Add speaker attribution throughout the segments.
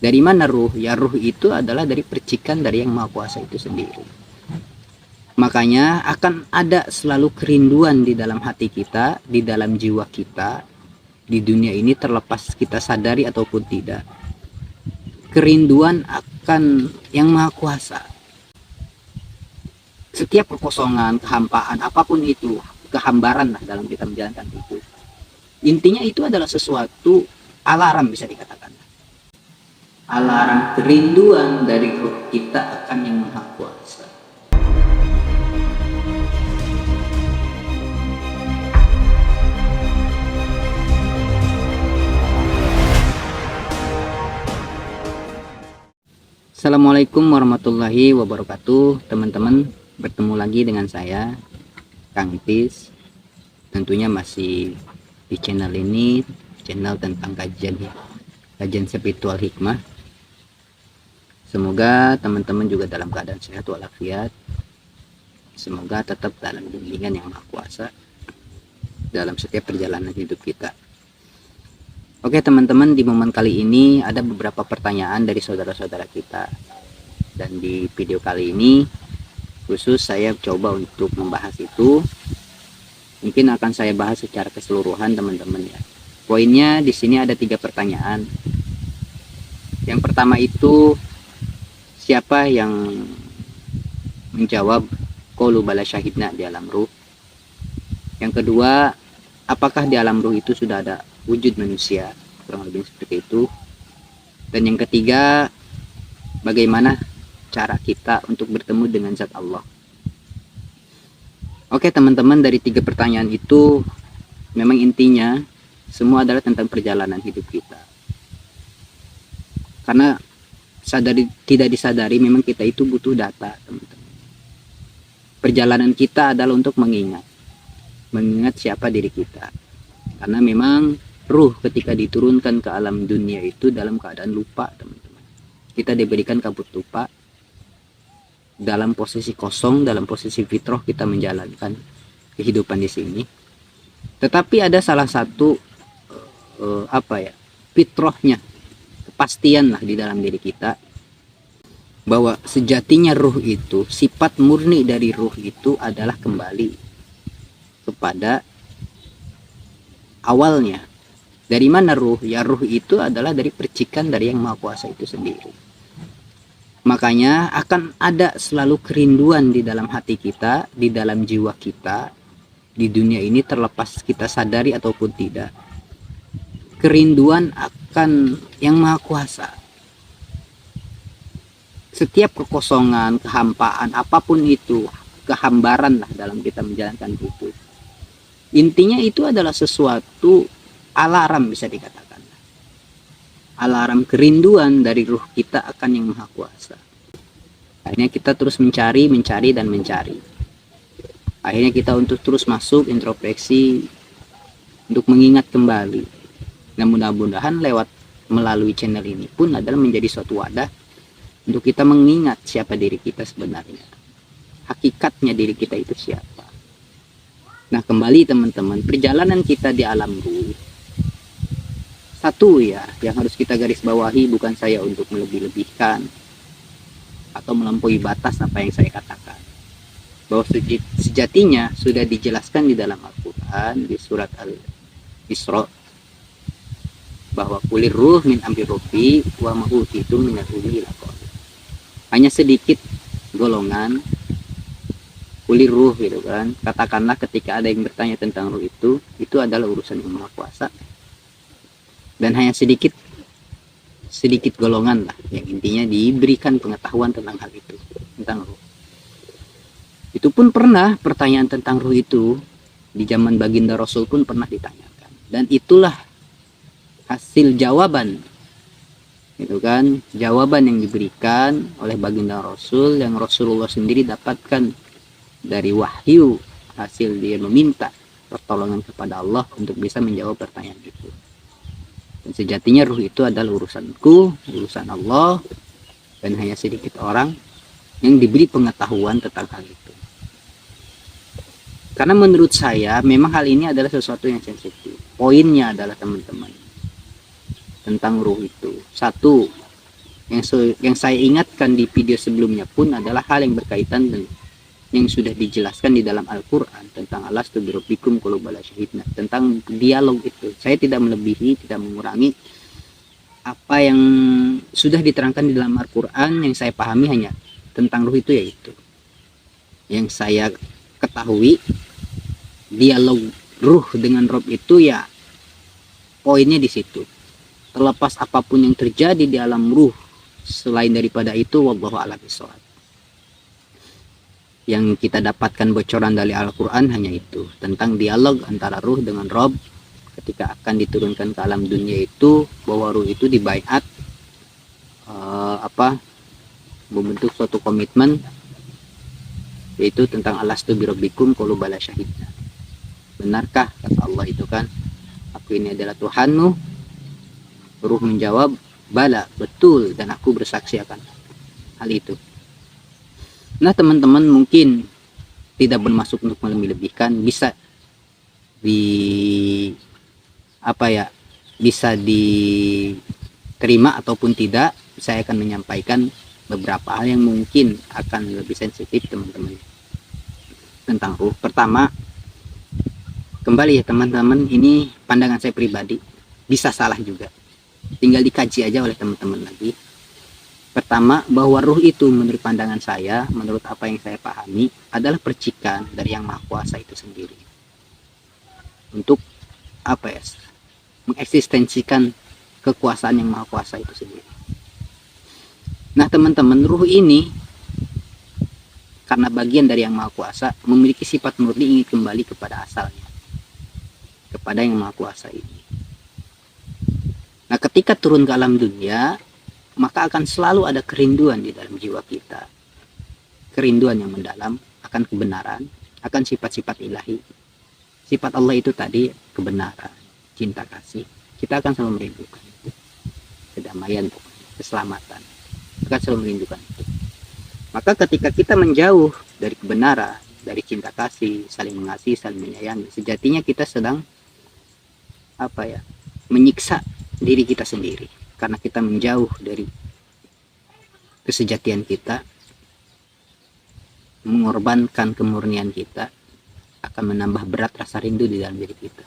Speaker 1: Dari mana ruh? Ya ruh itu adalah dari percikan dari yang Maha Kuasa itu sendiri. Makanya akan ada selalu kerinduan di dalam hati kita, di dalam jiwa kita, di dunia ini terlepas kita sadari ataupun tidak. Kerinduan akan yang Maha Kuasa. Setiap kekosongan, kehampaan, apapun itu, kehambaran lah dalam kita menjalankan itu. Intinya itu adalah sesuatu alarm, bisa dikatakan. Alarm kerinduan dari ruh kita akan yang Maha Kuasa. Assalamualaikum warahmatullahi wabarakatuh, teman-teman. Bertemu lagi dengan saya, Kang Tis. Tentunya masih di channel ini, channel tentang kajian spiritual hikmah. Semoga teman-teman juga dalam keadaan sehat walafiat. Semoga tetap dalam bimbingan yang Maha Kuasa dalam setiap perjalanan hidup kita. Oke teman-teman, di momen kali ini ada beberapa pertanyaan dari saudara-saudara kita. Dan di video kali ini khusus saya coba untuk membahas itu. Mungkin akan saya bahas secara keseluruhan teman-teman ya. Poinnya di sini ada 3 pertanyaan. Yang pertama itu, siapa yang menjawab qaulu bala syahidna di alam ruh? Yang kedua, apakah di alam ruh itu sudah ada wujud manusia? Kurang lebih seperti itu. Dan yang ketiga, bagaimana cara kita untuk bertemu dengan zat Allah? Oke teman-teman, dari 3 pertanyaan itu memang intinya semua adalah tentang perjalanan hidup kita. Karena tidak disadari memang kita itu butuh data, teman-teman. Perjalanan kita adalah untuk mengingat siapa diri kita. Karena memang ruh ketika diturunkan ke alam dunia itu dalam keadaan lupa, teman-teman. Kita diberikan kabut lupa, dalam posisi kosong, dalam posisi fitrah kita menjalankan kehidupan di sini. Tetapi ada salah satu fitrahnya, kepastian lah di dalam diri kita, bahwa sejatinya ruh itu, sifat murni dari ruh itu adalah kembali kepada awalnya. Dari mana ruh? Ya ruh itu adalah dari percikan dari yang Maha Kuasa itu sendiri. Makanya akan ada selalu kerinduan di dalam hati kita, di dalam jiwa kita, di dunia ini terlepas kita sadari ataupun tidak. Kerinduan akan yang Maha Kuasa. Setiap kekosongan, kehampaan, apapun itu, kehambaran lah dalam kita menjalankan itu. Intinya itu adalah sesuatu alarm, bisa dikatakan. Alarm kerinduan dari ruh kita akan yang Maha Kuasa. Akhirnya kita terus mencari dan mencari. Akhirnya kita untuk terus masuk introspeksi, untuk mengingat kembali. Nah mudah-mudahan melalui channel ini pun adalah menjadi suatu wadah untuk kita mengingat siapa diri kita sebenarnya. Hakikatnya diri kita itu siapa. Nah kembali teman-teman, perjalanan kita di alam ruh. Satu ya, yang harus kita garis bawahi, bukan saya untuk melebih-lebihkan atau melampaui batas apa yang saya katakan. Bahwa sejatinya sudah dijelaskan di dalam Al-Quran, di surat Al-Isra, bahwa kulir ruh min amri rabbi wa ma utitum minal ilmi illa qalila. Hanya sedikit golongan kulir ruh gitu kan. Katakanlah ketika ada yang bertanya tentang ruh itu adalah urusan yang Maha Kuasa. Dan hanya sedikit golongan lah yang intinya diberikan pengetahuan tentang hal itu, tentang ruh. Itu pun pernah pertanyaan tentang ruh itu di zaman baginda Rasul pun pernah ditanyakan. Dan itulah hasil jawaban, itu kan, jawaban yang diberikan oleh baginda Rasul yang Rasulullah sendiri dapatkan dari wahyu, hasil dia meminta pertolongan kepada Allah untuk bisa menjawab pertanyaan itu. Dan sejatinya ruh itu adalah urusanku, urusan Allah, dan hanya sedikit orang yang diberi pengetahuan tentang hal itu. Karena menurut saya memang hal ini adalah sesuatu yang sensitif. Poinnya adalah teman-teman, tentang ruh itu. Satu, Yang saya ingatkan di video sebelumnya pun adalah hal yang berkaitan dengan yang sudah dijelaskan di dalam Al-Quran tentang alastu birabbikum qalu bala syahidna, tentang dialog itu. Saya tidak melebihi, tidak mengurangi apa yang sudah diterangkan di dalam Al-Quran. Yang saya pahami hanya tentang ruh itu, yaitu yang saya ketahui dialog ruh dengan Rob itu ya poinnya di situ. Terlepas apapun yang terjadi di alam ruh selain daripada itu, wallahu a'lam bishawab. Yang kita dapatkan bocoran dari Al-Quran hanya itu, tentang dialog antara ruh dengan Rob ketika akan diturunkan ke alam dunia itu, bahwa ruh itu dibaiat membentuk suatu komitmen, yaitu tentang alastu birabbikum qalu bala syahidna. Benarkah, kata Allah itu kan, aku ini adalah Tuhanmu? Ruh menjawab, bala, betul, dan aku bersaksi akan hal itu. Nah teman-teman, mungkin tidak bermaksud untuk melebih-lebihkan, bisa bisa diterima ataupun tidak. Saya akan menyampaikan beberapa hal yang mungkin akan lebih sensitif teman-teman tentang ruh. Pertama, kembali ya teman-teman, ini pandangan saya pribadi, bisa salah juga, tinggal dikaji aja oleh teman-teman lagi. Pertama, bahwa ruh itu menurut pandangan saya, menurut apa yang saya pahami, adalah percikan dari Yang Maha Kuasa itu sendiri untuk mengeksistensikan kekuasaan Yang Maha Kuasa itu sendiri. Nah teman-teman, ruh ini karena bagian dari Yang Maha Kuasa memiliki sifat murni ingin kembali kepada asalnya, kepada Yang Maha Kuasa ini. Nah ketika turun ke alam dunia, maka akan selalu ada kerinduan di dalam jiwa kita, kerinduan yang mendalam akan kebenaran, akan sifat-sifat ilahi. Sifat Allah itu tadi kebenaran, cinta kasih. Kita akan selalu merindukan itu, kedamaian, keselamatan, akan selalu merindukan itu. Maka ketika kita menjauh dari kebenaran, dari cinta kasih, saling mengasihi, saling menyayangi, sejatinya kita sedang menyiksa diri kita sendiri. Karena kita menjauh dari kesejatian kita, mengorbankan kemurnian kita, akan menambah berat rasa rindu di dalam diri kita.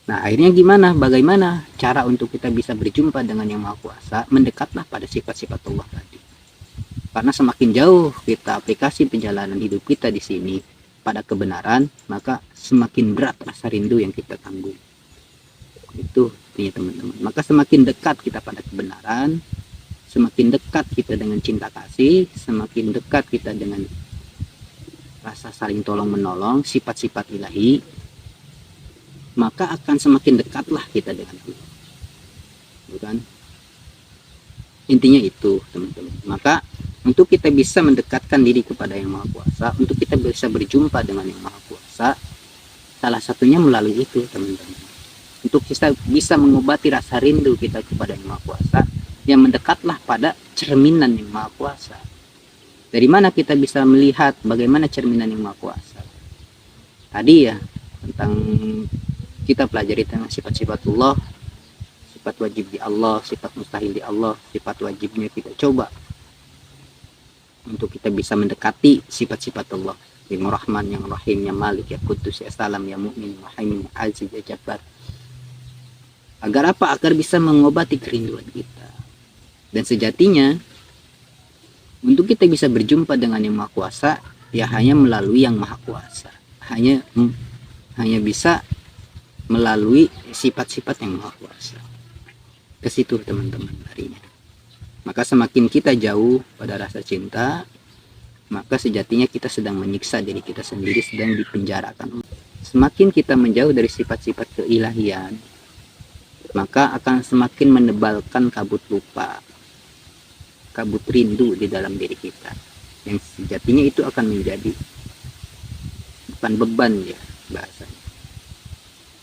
Speaker 1: Nah akhirnya gimana? Bagaimana cara untuk kita bisa berjumpa dengan Yang Maha Kuasa? Mendekatlah pada sifat-sifat Allah tadi. Karena semakin jauh kita aplikasi perjalanan hidup kita di sini pada kebenaran, maka semakin berat rasa rindu yang kita tanggung. Itu teman-teman. Maka semakin dekat kita pada kebenaran, semakin dekat kita dengan cinta kasih, semakin dekat kita dengan rasa saling tolong menolong, sifat-sifat ilahi, maka akan semakin dekatlah kita dengan Allah. Bukan? Intinya itu teman-teman. Maka untuk kita bisa mendekatkan diri kepada Yang Maha Kuasa, untuk kita bisa berjumpa dengan Yang Maha Kuasa, salah satunya melalui itu teman-teman. Untuk kita bisa mengobati rasa rindu kita kepada Yang Maha Kuasa, yang mendekatlah pada cerminan Yang Maha Kuasa. Dari mana kita bisa melihat bagaimana cerminan Yang Maha Kuasa? Tadi ya, tentang kita pelajari tentang sifat-sifat Allah, sifat wajib di Allah, sifat mustahil di Allah, sifat wajibnya kita coba untuk kita bisa mendekati sifat-sifat Allah. Yang Rahman, yang Rahim, yang Malik, yang Qudus, ya Salam, ya Mu'min, ya Muhaimin, ya Aziz, ya Jabbar. Agar apa? Agar bisa mengobati kerinduan kita. Dan sejatinya untuk kita bisa berjumpa dengan Yang Maha Kuasa, ya hanya melalui Yang Maha Kuasa. Hanya bisa melalui sifat-sifat Yang Maha Kuasa. Ke situ teman-teman harinya. Maka semakin kita jauh pada rasa cinta, maka sejatinya kita sedang menyiksa diri kita sendiri, sedang dipenjarakan. Semakin kita menjauh dari sifat-sifat keilahian, maka akan semakin menebalkan kabut lupa, kabut rindu di dalam diri kita, yang sejatinya itu akan menjadi bukan beban ya bahasanya,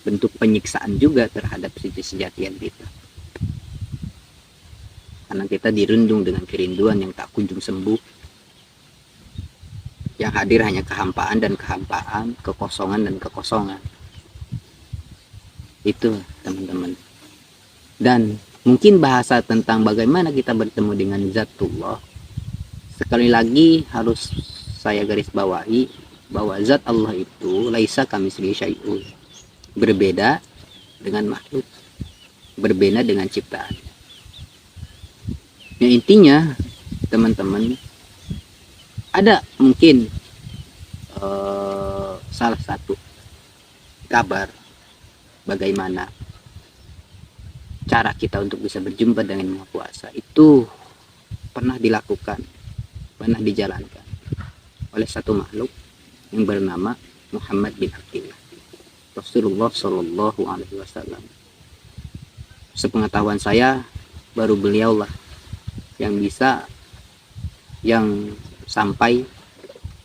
Speaker 1: bentuk penyiksaan juga terhadap sejatian kita, karena kita dirundung dengan kerinduan yang tak kunjung sembuh, yang hadir hanya kehampaan dan kehampaan, kekosongan dan kekosongan. Itu teman-teman. Dan mungkin bahasa tentang bagaimana kita bertemu dengan zatullah, sekali lagi harus saya garis bawahi bahwa zat Allah itu laisa kamitslihi syai'un, berbeda dengan makhluk, berbeda dengan ciptaan. Yang intinya teman-teman, ada mungkin salah satu kabar bagaimana cara kita untuk bisa berjumpa dengan Yang Maha Kuasa itu pernah dilakukan, pernah dijalankan oleh satu makhluk yang bernama Muhammad bin Abdullah, Rasulullah Shallallahu Alaihi Wasallam. Sepengetahuan saya, baru beliaulah yang sampai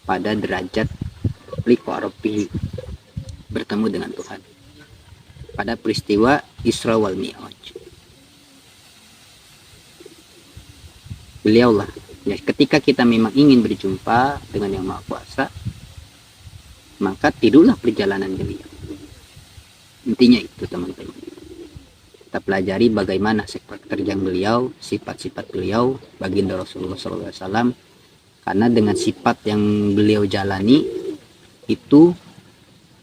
Speaker 1: pada derajat liqa rabbi, bertemu dengan Tuhan pada peristiwa Isra wal Mi'raj. Beliaulah ya, ketika kita memang ingin berjumpa dengan Yang Maha Kuasa, maka tidurlah perjalanan beliau. Intinya itu teman-teman, kita pelajari bagaimana sepak terjang beliau, sifat-sifat beliau, baginda Rasulullah SAW, karena dengan sifat yang beliau jalani itu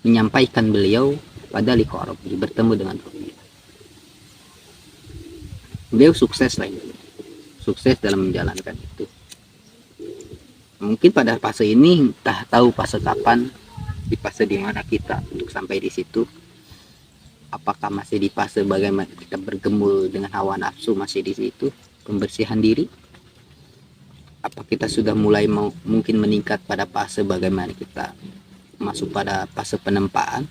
Speaker 1: menyampaikan beliau pada liqa rabbi, bertemu dengan Rabbi. Beliau sukses lah ini, sukses dalam menjalankan itu. Mungkin pada fase ini entah tahu fase kapan, di fase di mana kita untuk sampai di situ. Apakah masih di fase bagaimana kita bergumul dengan hawa nafsu, masih di situ pembersihan diri? Apa kita sudah mulai mungkin meningkat pada fase bagaimana kita masuk pada fase penempaan,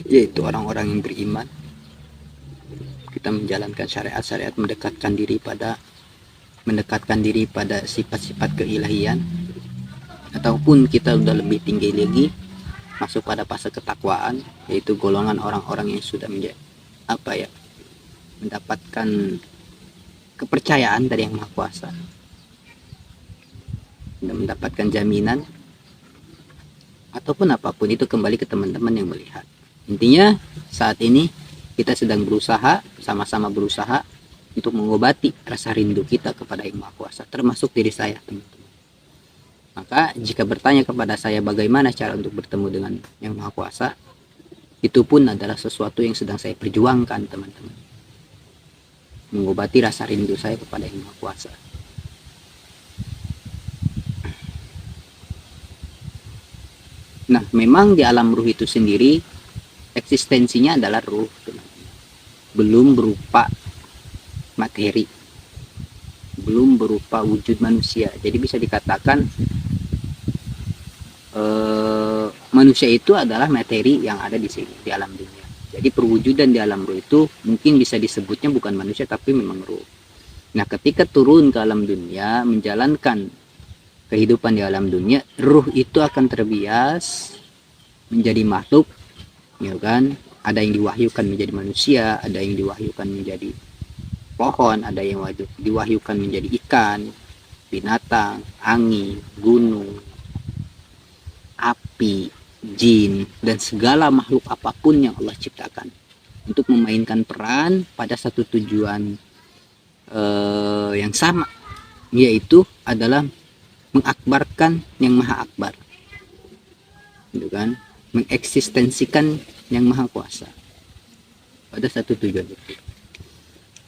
Speaker 1: yaitu orang-orang yang beriman, kita menjalankan syariat-syariat, mendekatkan diri pada sifat-sifat keilahian, ataupun kita sudah lebih tinggi lagi masuk pada fase ketakwaan, yaitu golongan orang-orang yang sudah mendapatkan kepercayaan dari Yang Maha Kuasa, sudah mendapatkan jaminan, ataupun apapun itu kembali ke teman-teman yang melihat. Intinya saat ini kita sedang berusaha, sama-sama berusaha untuk mengobati rasa rindu kita kepada Yang Maha Kuasa, termasuk diri saya, teman-teman. Maka jika bertanya kepada saya bagaimana cara untuk bertemu dengan Yang Maha Kuasa, itu pun adalah sesuatu yang sedang saya perjuangkan, teman-teman. Mengobati rasa rindu saya kepada Yang Maha Kuasa. Nah, memang di alam ruh itu sendiri eksistensinya adalah ruh, teman-teman. Belum berupa materi, belum berupa wujud manusia. Jadi bisa dikatakan manusia itu adalah materi yang ada di sini, di alam dunia. Jadi perwujudan di alam ruh itu mungkin bisa disebutnya bukan manusia, tapi memang ruh. Nah, ketika turun ke alam dunia menjalankan kehidupan di alam dunia, ruh itu akan terbias menjadi makhluk, ya kan? Ada yang diwahyukan menjadi manusia, ada yang diwahyukan menjadi pohon, ada yang diwahyukan menjadi ikan, binatang, angin, gunung, api, jin, dan segala makhluk apapun yang Allah ciptakan untuk memainkan peran pada satu tujuan yang sama, yaitu adalah mengakbarkan Yang Maha Akbar, gitu kan? Mengeksistensikan Yang Maha Kuasa pada satu tujuan itu.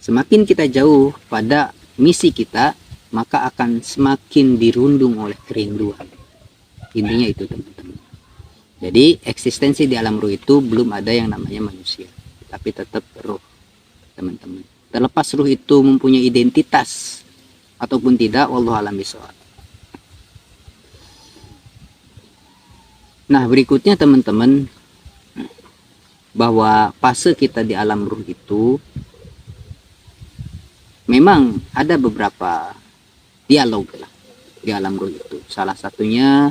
Speaker 1: Semakin kita jauh pada misi kita, maka akan semakin dirundung oleh kerinduan. Intinya itu, teman-teman. Jadi eksistensi di alam ruh itu belum ada yang namanya manusia, tapi tetap ruh, teman-teman. Terlepas ruh itu mempunyai identitas ataupun tidak, wallahu a'lam bishawab. Nah, berikutnya teman-teman, bahwa fase kita di alam ruh itu memang ada beberapa dialog lah di alam ruh itu. Salah satunya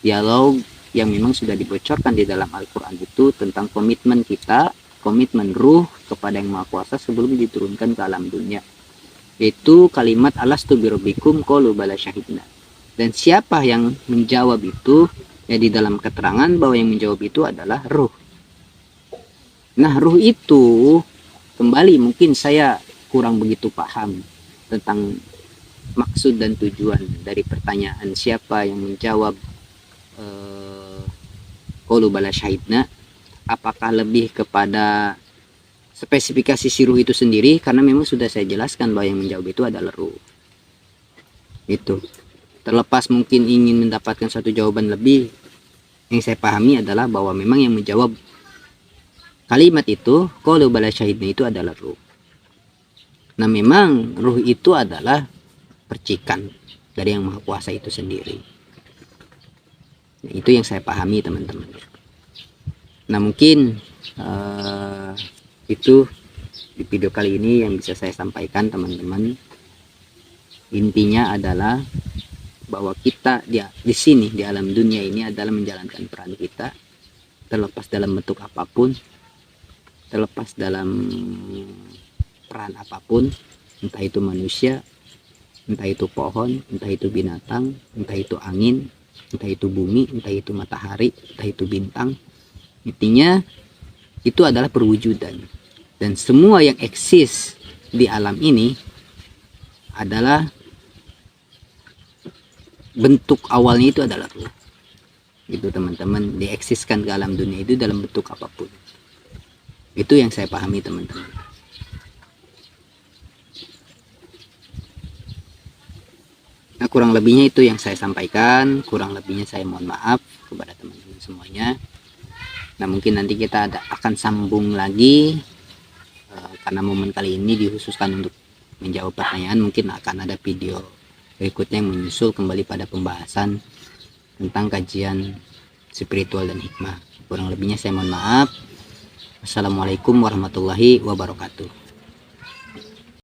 Speaker 1: dialog yang memang sudah dibocorkan di dalam Al-Quran itu tentang komitmen kita, komitmen ruh kepada Yang Maha Kuasa sebelum diturunkan ke alam dunia, yaitu kalimat alastu birabbikum qalu bala syahidna. Dan siapa yang menjawab itu, ya di dalam keterangan bahwa yang menjawab itu adalah ruh. Nah, ruh itu kembali mungkin saya kurang begitu paham tentang maksud dan tujuan dari pertanyaan siapa yang menjawab qaulu bala syahidna, apakah lebih kepada spesifikasi si ruh itu sendiri, karena memang sudah saya jelaskan bahwa yang menjawab itu adalah ruh. Itu terlepas mungkin ingin mendapatkan satu jawaban lebih, yang saya pahami adalah bahwa memang yang menjawab kalimat itu qaulu bala syahidna itu adalah ruh. Nah memang ruh itu adalah percikan dari yang maha kuasa itu sendiri. Nah, itu yang saya pahami teman-teman. Nah mungkin itu di video kali ini yang bisa saya sampaikan teman-teman. Intinya adalah bahwa kita di sini di alam dunia ini adalah menjalankan peran kita, terlepas dalam bentuk apapun, terlepas dalam peran apapun, entah itu manusia, entah itu pohon, entah itu binatang, entah itu angin, entah itu bumi, entah itu matahari, entah itu bintang. Intinya itu adalah perwujudan, dan semua yang eksis di alam ini adalah bentuk awalnya itu adalah ruh. Gitu teman-teman, dieksiskan ke alam dunia itu dalam bentuk apapun. Itu yang saya pahami teman-teman. Nah kurang lebihnya itu yang saya sampaikan, kurang lebihnya saya mohon maaf kepada teman-teman semuanya. Nah mungkin nanti kita akan sambung lagi, karena momen kali ini dikhususkan untuk menjawab pertanyaan. Mungkin akan ada video berikutnya yang menyusul kembali pada pembahasan tentang kajian spiritual dan hikmah. Kurang lebihnya saya mohon maaf. Assalamualaikum warahmatullahi wabarakatuh.